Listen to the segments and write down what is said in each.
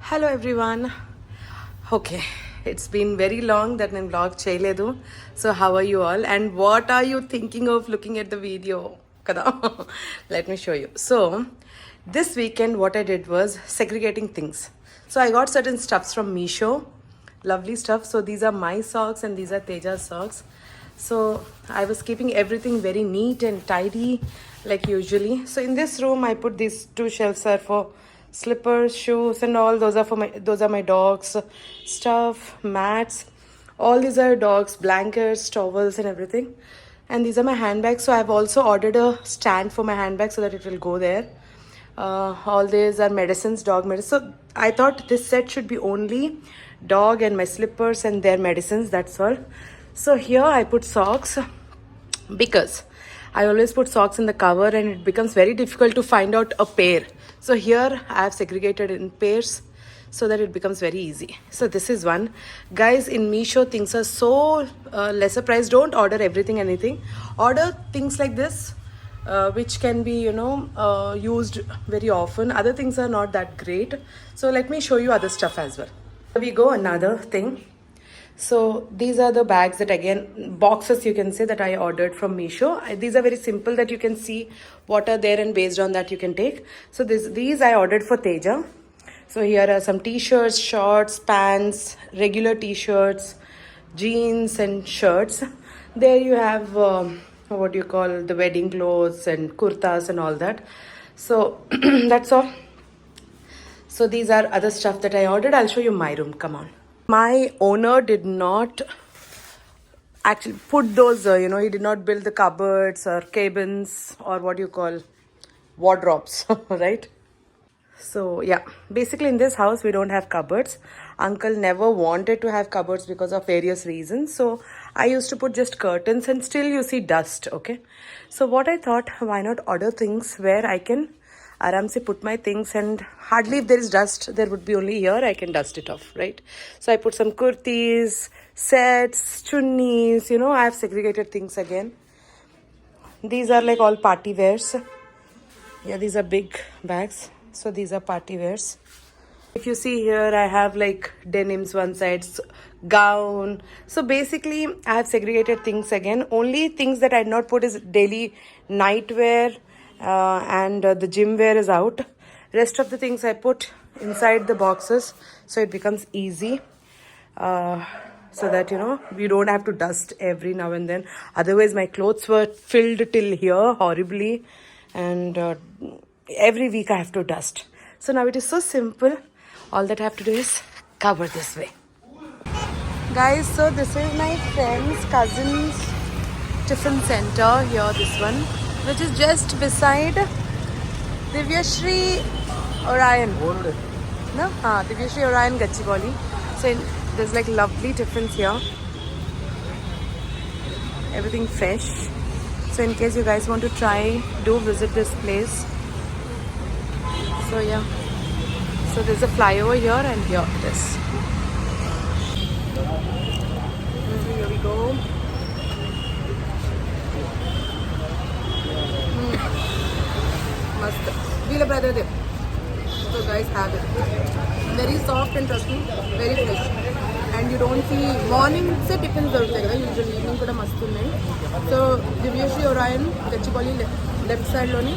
Hello everyone. Okay, it's been very long that I vlog cheyaledu. So how are you all and what are you thinking of looking at the video? Kada? Let me show you. So this weekend what I did was segregating things. So I got certain stuffs from Meesho. Lovely stuff. So these are my socks and these are Teja's socks. So I was keeping everything very neat and tidy like usually. So in this room I put these two shelves are for slippers, shoes and all. Those are my dogs stuff, mats. All these are dogs blankets, towels and everything. And these are my handbags. So I've also ordered a stand for my handbag so that it will go there. All these are medicines, dog medicine. So I thought this set should be only dog and my slippers and their medicines, that's all. So here I put socks because I always put socks in the cover and it becomes very difficult to find out a pair. So here I have segregated in pairs so that it becomes very easy. So this is one. Guys, in Meesho things are so lesser price. Don't order everything, anything. Order things like this which can be, used very often. Other things are not that great. So let me show you other stuff as well. Here we go, another thing. So these are the bags that again, boxes you can say that I ordered from Meesho. These are very simple that you can see what are there and based on that you can take. So these I ordered for Teja. So here are some t-shirts, shorts, pants, regular t-shirts, jeans and shirts. There you have what you call the wedding clothes and kurtas and all that. So that's all. So these are other stuff that I ordered. I'll show you my room. Come on. My owner did not actually put those, he did not build the cupboards or cabins or what you call wardrobes, right? So yeah, basically in this house we don't have cupboards. Uncle never wanted to have cupboards because of various reasons. So I used to put just curtains and still you see dust, okay? So what I thought, why not order things where I can aram se put my things and hardly if there is dust, there would be only here I can dust it off, right? So I put some kurtis, sets, chunnis, I have segregated things again. These are like all party wears. Yeah, these are big bags. So these are party wears. If you see here, I have like denims one side, gown. So basically, I have segregated things again. Only things that I did not put is daily night wear and the gym wear is out. Rest of the things I put inside the boxes so it becomes easy. So that, we don't have to dust every now and then. Otherwise, my clothes were filled till here horribly. And every week I have to dust. So now it is so simple. All that I have to do is cover this way. Guys, so this is my friend's cousin's tiffin center here, this one, which is just beside Divyashri Orion. No? Divyashri Orion Gachibowli. So there's like lovely tiffins here. Everything fresh. So in case you guys want to try, do visit this place. So yeah. So there's a flyover here and here it is. Here we go. Must. We'll brother there. So guys, have it. Very soft and trust me, very fresh. And you don't see morning se tiffins usually evening kuda mast unnai. So Divyashri Orion Gachibowli left side loni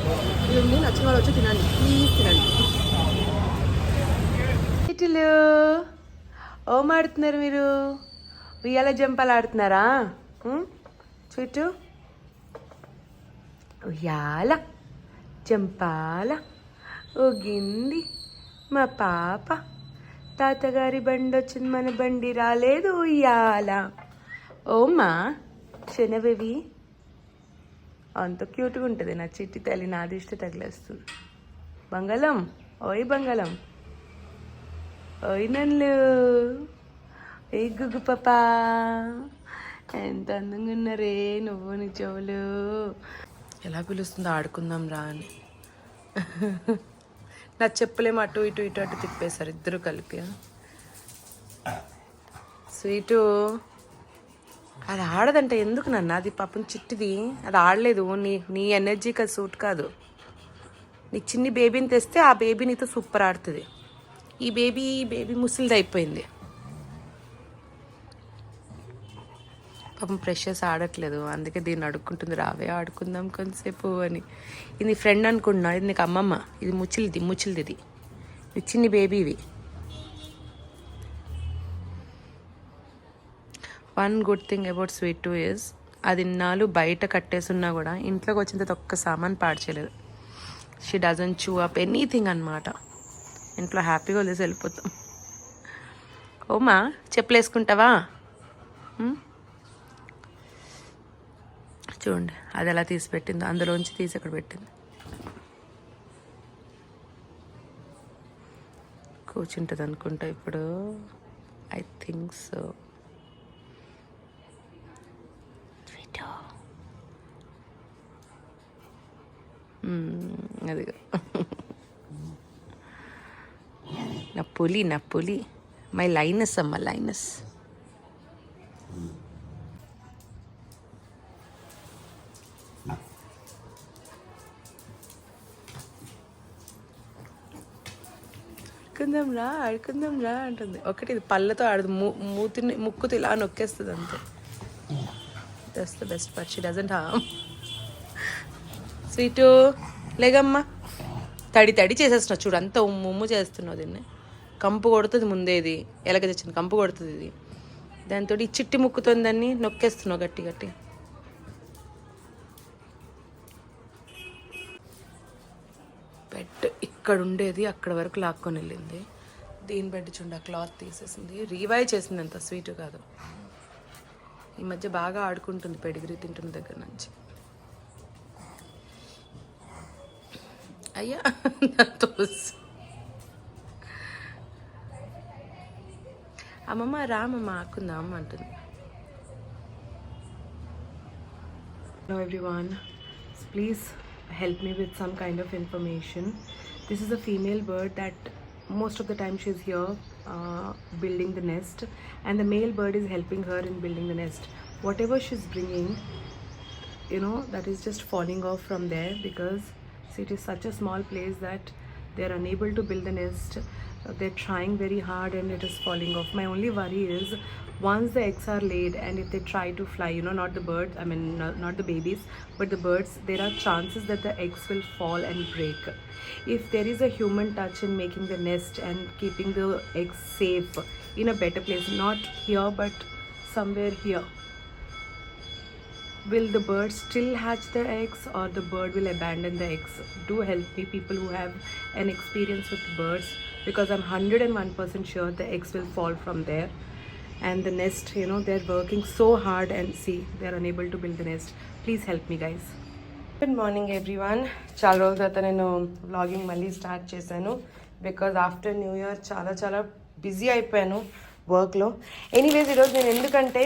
idundi nachina valu vachi tinandi, please tinandi. Little ఓ ఆడుతున్నారు మీరు ఉయ్యాల జంపాలు ఆడుతున్నారా చూటు ఉయ్యాల జంపాల ఊగింది మా పాప తాతగారి బండి వచ్చింది మన బండి రాలేదు ఉయ్యాల ఓమా శనబేబీ అంత క్యూట్గా ఉంటుంది నా చిట్టి తల్లి నా దిష్టి తగిలేస్తుంది బంగాళం ఓయ్ బంగాళం ఓయ్ నన్ను ఏ గుగ్గు పాపా ఎంత అందంగా ఉన్నారే నువ్వు నీ చెవులు ఎలా పిలుస్తుందో ఆడుకుందాం రా అని నా చెప్పులేమో అటు ఇటు ఇటు అటు తిప్పేశారు ఇద్దరు కలిపి స్వీటు అది ఆడదంట ఎందుకు నన్ను అది పాపం చిట్టిది అది ఆడలేదు నీ ఎనర్జీకి అది సూట్ కాదు నీకు చిన్ని బేబీని తెస్తే ఆ బేబీ నీతో సూపర్ ఆడుతుంది ఈ బేబీ ముసిలిది అయిపోయింది. పాపం ప్రెషర్స్ ఆడట్లేదు, అందుకే దీన్ని అడుక్కుంటుంది, రావే ఆడుకుందాం కొంతసేపు అని. ఇది ఫ్రెండ్ అనుకుంటున్నా, ఇది నీకు అమ్మమ్మ, ఇది ముచ్చిలిది ఇది చిన్ని బేబీవి. One good thing about Sweetu is అది ఇన్నాళ్ళు బయట కట్టేసున్నా కూడా ఇంట్లోకి వచ్చిన తర్వాత ఒక్క సామాన్ పాడు చేయలేదు. She doesn't chew up anything అనమాట. ఇంట్లో హ్యాపీగా వదిలేసి వెళ్ళిపోతాం. ఓమా చెప్పులు వేసుకుంటావా? చూడండి అది ఎలా తీసి పెట్టిందో, అందులోంచి తీసి అక్కడ పెట్టింది. కూర్చుంటుంది అనుకుంటా ఇప్పుడు, ఐ థింక్ సో. అదిగో నా పులి మై లైనస్ అమ్మ, లైనస్. ఆడుకుందాం రా అంటుంది. ఒకటి ఇది పళ్ళతో ఆడదు, ముక్కుతో ఇలా నొక్కేస్తుంది అంతే. That's the best part, she doesn't harm. Sweetu లేగమ్మా, తడి చేసేస్తున్నావు చూడు, అంత ఉమ్ము చేస్తున్నావు. దీన్ని కంపు కొడుతుంది ముందే, ఇది ఎలాగ తెచ్చింది కంపు కొడుతుంది ఇది. దాంతో ఈ చిట్టి ముక్కుతో దాన్ని నొక్కేస్తున్నావు గట్టి. బెడ్ ఇక్కడ ఉండేది అక్కడ వరకు లాక్కొని వెళ్ళింది. దీని బెడ్ చూడ క్లాత్ తీసేసింది, రీవైవ్ చేసింది. అంత స్వీట్ కాదు. ఈ మధ్య బాగా ఆడుకుంటుంది పెడిగ్రీ తింటున్న దగ్గర నుంచి. అయ్యా అమ్మమ్మ రామమ్మ ఆకుందాం అంటుంది. Hello everyone, please help me with some kind of information. This is a female bird that most of the time she's here building the nest, and the male bird is helping her in building the nest. Whatever she's bringing, that is just falling off from there, because it is such a small place that they're unable to build the nest. They're trying very hard and it is falling off. My only worry is once the eggs are laid and if they try to fly, not the birds, not the babies, but the birds, there are chances that the eggs will fall and break. If there is a human touch in making the nest and keeping the eggs safe in a better place, not here but somewhere here, will the bird still hatch the eggs or the bird will abandon the eggs? Do help me, people who have an experience with birds, because I'm 101% sure the eggs will fall from there. And the nest, they're working so hard and see, they're unable to build the nest. Please help me guys. Good morning everyone. చాలా రోజుల తర్వాత నేను vlogging మళ్ళీ start చేశాను, because after new year చాలా busy అయిపోయాను వర్క్లో. Anyways ఈరోజు నేను ఎందుకంటే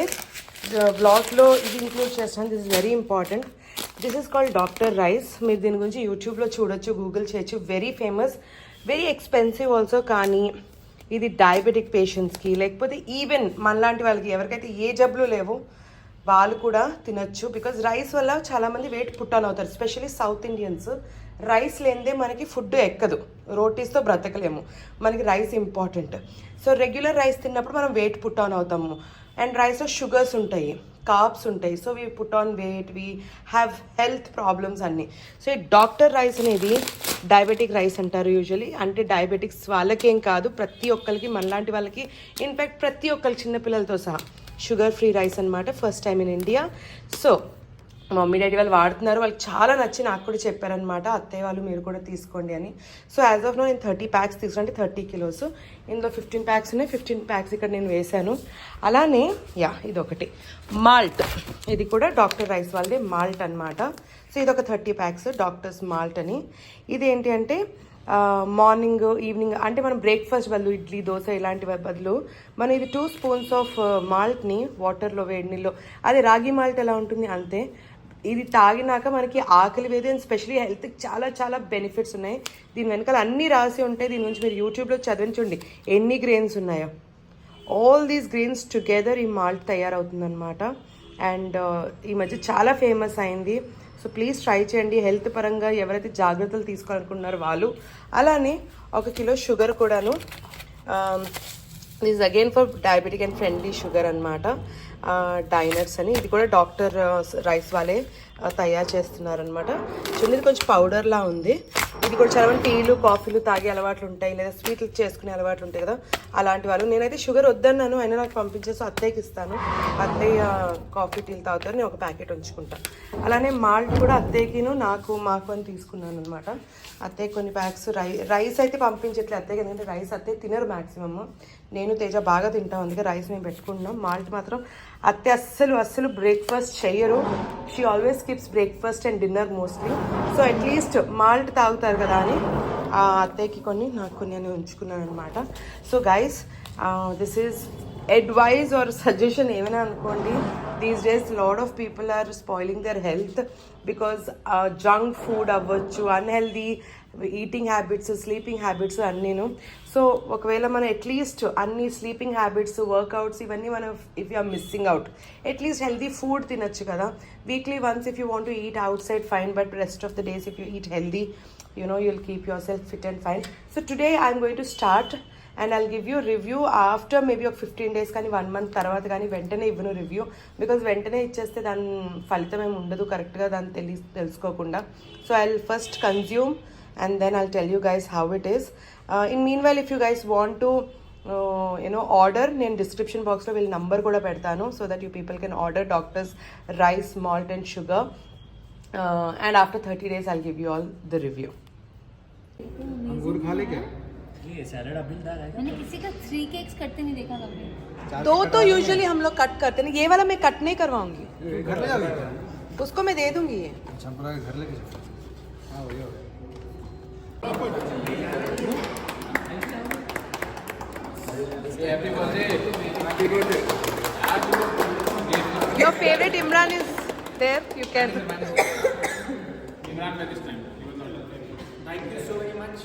వ్లాగ్లో ఇది ఇంక్లూడ్ చేస్తాను. This is very important. This is called doctor rice. మీరు దీని గురించి యూట్యూబ్లో చూడొచ్చు, గూగుల్ చేయొచ్చు. Very famous, very expensive also. కానీ ఇది డయాబెటిక్ పేషెంట్స్కి, లేకపోతే ఈవెన్ మనలాంటి వాళ్ళకి, ఎవరికైతే ఏ జబ్బులు లేవు వాళ్ళు కూడా తినచ్చు. బికాజ్ రైస్ వల్ల చాలామంది వెయిట్ పుట్టాన్ అవుతారు, ఎస్పెషల్లీ సౌత్ ఇండియన్స్. రైస్ లేనిదే మనకి ఫుడ్ ఎక్కదు, రోటీస్తో బ్రతకలేము, మనకి rice important. So regular rice తిన్నప్పుడు మనం వెయిట్ పుట్టాన్ అవుతాము. అండ్ రైస్లో షుగర్స్ ఉంటాయి, కార్బ్స్ ఉంటాయి. So we put on weight, we have health problems అన్నీ. సో ఈ డాక్టర్ రైస్ అనేది డయాబెటిక్ రైస్ అంటారు యూజువలీ. అంటే డయాబెటిక్స్ వాళ్ళకేం కాదు, ప్రతి ఒక్కరికి, మనలాంటి వాళ్ళకి, ఇన్ఫ్యాక్ట్ ప్రతి ఒక్కరికి, చిన్నపిల్లలతో సహా షుగర్ ఫ్రీ రైస్ అనమాట. First time in India. So mummy daddy వాళ్ళు వాడుతున్నారు, వాళ్ళకి చాలా నచ్చి నాకు కూడా చెప్పారనమాట, అత్తయ్య వాళ్ళు మీరు కూడా తీసుకోండి అని. సో యాజ్ ఆఫ్ నో నేను 30 ప్యాక్స్ తీసుకున్నాను, అంటే 30 కిలోస్. ఇందులో 15 ప్యాక్స్ ఉన్నాయి, 15 ప్యాక్స్ ఇక్కడ నేను వేశాను. అలానే ఇదొకటి మాల్ట్, ఇది కూడా డాక్టర్ రైస్ వాళ్ళదే మాల్ట్ అనమాట. సో ఇదొక 30 ప్యాక్స్ డాక్టర్స్ మాల్ట్ అని. ఇది ఏంటి అంటే మార్నింగ్ ఈవినింగ్, అంటే మనం బ్రేక్ఫాస్ట్ బదులు ఇడ్లీ దోశ ఇలాంటి బదులు మనం ఇది 2 స్పూన్స్ ఆఫ్ మాల్ట్ని వాటర్లో, వేడి నీళ్ళలో, అదే రాగి మాల్ట్ ఎలా ఉంటుంది అంతే, ఇది తాగినాక మనకి ఆకలి వేది. అండ్ స్పెషలీ హెల్త్కి చాలా బెనిఫిట్స్ ఉన్నాయి. దీని వెనకాల అన్నీ రాసి ఉంటాయి. దీని గురించి మీరు యూట్యూబ్లో చదివించండి ఎన్ని గ్రెయిన్స్ ఉన్నాయో. ఆల్ దీస్ గ్రెయిన్స్ టుగెదర్ ఈ మాల్ట్ తయారవుతుందన్నమాట. అండ్ ఈ మధ్య చాలా ఫేమస్ అయింది. సో ప్లీజ్ ట్రై చేయండి, హెల్త్ పరంగా ఎవరైతే జాగ్రత్తలు తీసుకోవాలనుకుంటున్నారో వాళ్ళు. అలానే 1 కిలో షుగర్ కూడాను this again for diabetic and friendly sugar అనమాట. డైనర్స్ అని, ఇది కూడా డాక్టర్ రైస్ వాళ్ళే తయారు చేస్తున్నారనమాట. చూడండి, ఇది కొంచెం పౌడర్లా ఉంది. ఇది కూడా చాలా మంది టీలు కాఫీలు తాగే అలవాట్లు ఉంటాయి, లేదా స్వీట్లు చేసుకునే అలవాట్లు ఉంటాయి కదా, అలాంటి వాళ్ళు. నేనైతే షుగర్ వద్దన్నాను, అయినా నాకు పంపించేసి అత్తయ్యకి ఇస్తాను. అత్తయ్య కాఫీ టీలు తాగుతారు, నేను ఒక ప్యాకెట్ ఉంచుకుంటాను. అలానే మాల్ట్ కూడా అత్తయ్యకిను మాకు అని తీసుకున్నాను అనమాట. అత్తయ్య కొన్ని ప్యాక్స్ రైస్ అయితే పంపించట్లేదు అత్తయ్యకి, ఎందుకంటే రైస్ అత్తయ్య తినరు మ్యాక్సిమమ్. నేను తేజ బాగా తింటాం, అందుకే రైస్ మేము పెట్టుకుంటున్నాం. మాల్ట్ మాత్రం అత్తయ్య అస్సలు బ్రేక్ఫాస్ట్ చెయ్యరు. She always keeps breakfast and dinner mostly. So at least malt తాగుతారు కదా అని ఆ అత్తయ్యకి కొన్ని నాకు కొన్ని అని ఉంచుకున్నాను అనమాట. So guys, this is advice or suggestion ఏమైనా అనుకోండి. These days lot of people are spoiling their health because junk food అవ్వచ్చు, unhealthy eating habits, sleeping habits అన్నీను. సో ఒకవేళ మనం అట్లీస్ట్ అన్ని స్లీపింగ్ హ్యాబిట్స్, వర్కౌట్స్ ఇవన్నీ మనం if you are missing out, at least healthy food తినొచ్చు కదా. Weekly once if you want to eat outside fine, but rest of the days if you eat healthy, you know, you'll keep yourself fit and fine. So today I'm going to start and I'll give you review after maybe 15 days కానీ 1 month తర్వాత కానీ వెంటనే ఇవ్వను review, because వెంటనే ఇచ్చేస్తే దాని ఫలితం ఏమి ఉండదు కరెక్ట్గా దాన్ని తెలుసుకోకుండా. So I will first consume and then I'll tell you guys how it is. In meanwhile, if you guys want to order, నేను డిస్క్రిప్షన్ బాక్స్లో వీళ్ళ నంబర్ కూడా పెడతాను, so that you people can order doctor's rice, malt and sugar. And after 30 days I'll give you all the review. अंगूर खा ले क्या? ये सैलेड अबिलदार है। मैंने किसी का 3 केक्स कटते नहीं देखा कभी। दो तो यूजुअली हम लोग कट करते हैं, ये वाला मैं कट नहीं करवाऊंगी, घर ले जाओगे? उसको मैं दे दूंगी ये. अच्छा, पूरा घर लेके जाओ. हाँ भैया. Happy birthday. Happy birthday. Your favorite Imran is there, you can. Imran, this time. Thank you so very much.